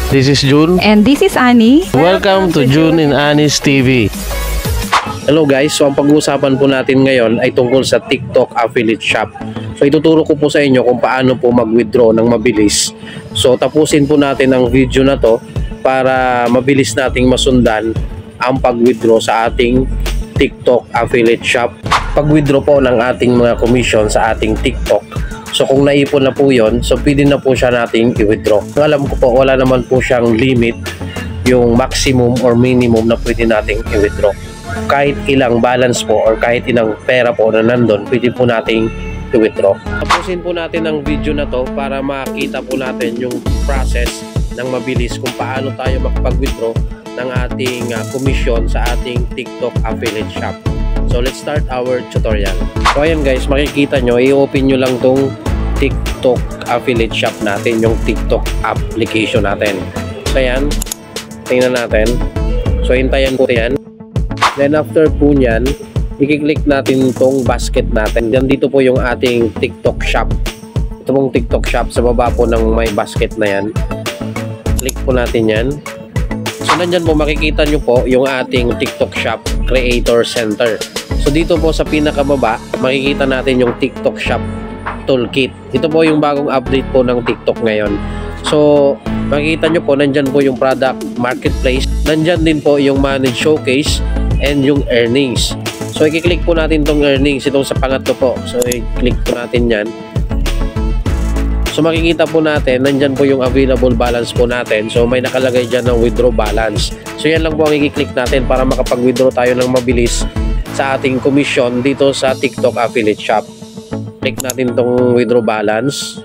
This is June. And this is Annie. Welcome to June and Annie's TV. Hello guys, so ang pag-uusapan po natin ngayon ay tungkol sa TikTok Affiliate Shop. So ituturo ko po sa inyo kung paano po mag-withdraw ng mabilis. So tapusin po natin ang video na to para mabilis nating masundan ang pag-withdraw sa ating TikTok Affiliate Shop. Pag-withdraw po ng ating mga commission sa ating TikTok. So kung naipon na po yon, so pwede na po siya nating i-withdraw. Alam ko po, wala naman po siyang limit, yung maximum or minimum na pwede nating i-withdraw. Kahit ilang balance po or kahit ilang pera po na nandun, pwede po nating i-withdraw. Tapusin po natin ang video na to para makita po natin yung process ng mabilis kung paano tayo makapag-withdraw ng ating commission sa ating TikTok Affiliate Shop. So let's start our tutorial. So ayan guys, makikita nyo, i-open nyo lang tong TikTok Affiliate Shop natin, yung TikTok application natin. So ayan, tingnan natin. So hintayan po yan. Then after po nyan, i-click natin tong basket natin. Yan dito po yung ating TikTok Shop. Ito pong TikTok Shop, sa baba po ng may basket na yan. Click po natin yan. So nandyan po makikita nyo po yung ating TikTok Shop Creator Center. So dito po sa pinakababa makikita natin yung TikTok Shop Toolkit. Ito po yung bagong update po ng TikTok ngayon. So makikita nyo po nandyan po yung Product Marketplace. Nandyan din po yung Manage Showcase and yung Earnings. So i-click po natin tong Earnings. Itong sa pangatlo po. So i-click po natin yan. So makikita po natin, nandyan po yung available balance po natin. So may nakalagay dyan ng withdraw balance. So yan lang po ang i-click natin para makapag-withdraw tayo ng mabilis sa ating commission dito sa TikTok Affiliate Shop. Click natin tong withdraw balance.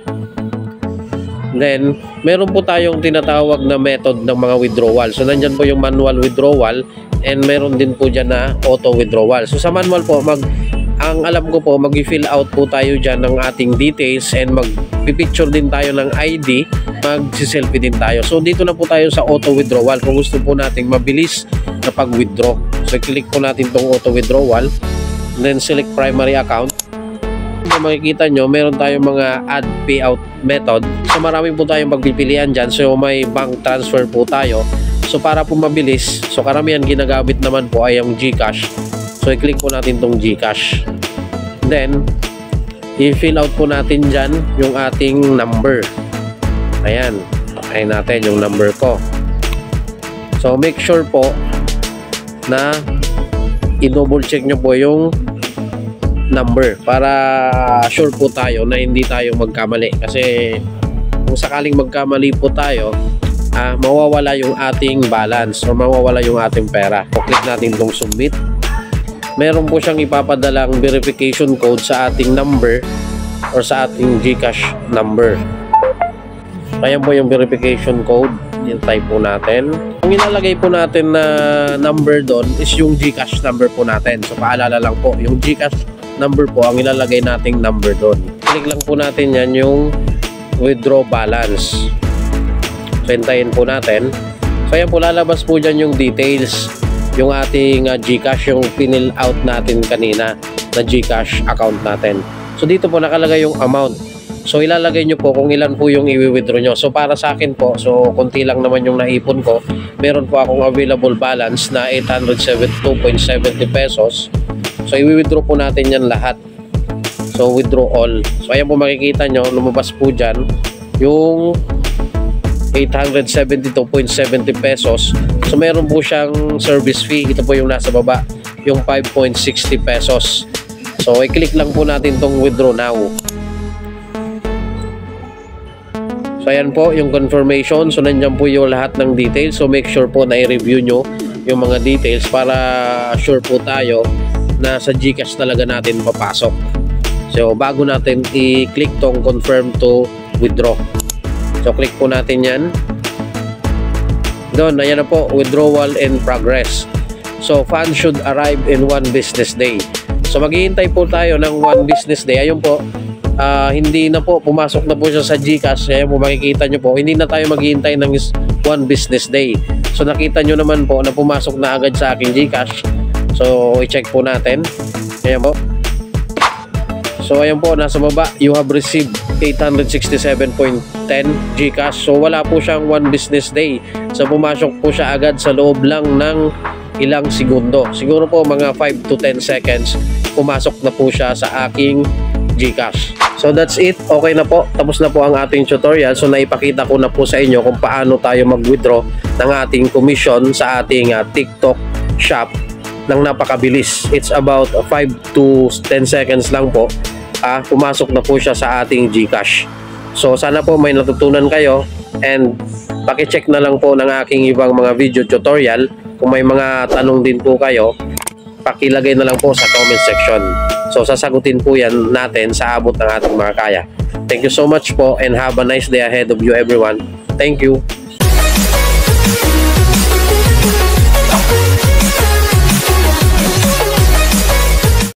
Then, meron po tayong tinatawag na method ng mga withdrawal. So nandyan po yung manual withdrawal and meron din po dyan na auto withdrawal. So sa manual po, ang alam ko po, mag-fill out po tayo dyan ng ating details and mag-picture din tayo ng ID, mag-selfie din tayo. So dito na po tayo sa auto withdrawal kung gusto po nating mabilis na pag-withdraw. So click po natin tong auto withdrawal, then select primary account. Kung makikita nyo, meron tayong mga add payout method. So marami po tayong pagpipilian dyan. So may bank transfer po tayo. So para po mabilis, so karamihan ginagamit naman po ay yung GCash. So i-click po natin tong GCash. Then i-fill out po natin dyan yung ating number. Ayan, pakain natin yung number ko. So make sure po na i-double check nyo po yung number para sure po tayo na hindi tayo magkamali. Kasi kung sakaling magkamali po tayo, mawawala yung ating balance o mawawala yung ating pera. So click natin tong submit. Meron po siyang ipapadalang verification code sa ating number or sa ating GCash number. Ayan po yung verification code. I-type po natin. Ang ilalagay po natin na number doon is yung GCash number po natin. So paalala lang po, yung GCash number po ang ilalagay nating number doon. Click lang po natin yan yung withdraw balance. So hintayin po natin. So ayan po, lalabas po dyan yung details. Yung ating GCash, yung pinil out natin kanina na GCash account natin. So dito po nakalagay yung amount. So ilalagay nyo po kung ilan po yung i-withdraw nyo. So para sa akin po, so konti lang naman yung naipon ko. Meron po akong available balance na 872.70 pesos. So i-withdraw po natin yan lahat. So withdraw all. So ayan po makikita nyo, lumabas po dyan yung 872.70 pesos. So meron po siyang service fee. Ito po yung nasa baba, yung 5.60 pesos. So i-click lang po natin tong withdraw now. So ayan po yung confirmation. So nandyan po yung lahat ng details. So make sure po na i-review nyo yung mga details para sure po tayo na sa GCash talaga natin papasok. So bago natin i-click tong confirm to withdraw. So click po natin yan. Doon, ayan na po, withdrawal in progress. So funds should arrive in 1 business day. So maghihintay po tayo ng 1 business day. Ayun po, hindi na po, pumasok na po siya sa GCash. Ayan po, makikita nyo po, hindi na tayo maghihintay ng 1 business day. So nakita nyo naman po na pumasok na agad sa aking GCash. So i-check po natin. Ayan po. So ayan po, nasa baba, you have received 867.10 GCash. So wala po siyang 1 business day. So pumasok po siya agad sa loob lang ng ilang segundo. Siguro po mga 5 to 10 seconds, pumasok na po siya sa aking GCash. So that's it. Okay na po. Tapos na po ang ating tutorial. So naipakita ko na po sa inyo kung paano tayo mag-withdraw ng ating commission sa ating TikTok shop ng napakabilis. It's about 5 to 10 seconds lang po. Pumasok na po siya sa ating GCash. So sana po may natutunan kayo, and paki-check na lang po ng aking ibang mga video tutorial. Kung may mga tanong din po kayo, pakilagay na lang po sa comment section. So sasagutin po yan natin sa abot ng ating mga kaya. Thank you so much po, and have a nice day ahead of you everyone. Thank you.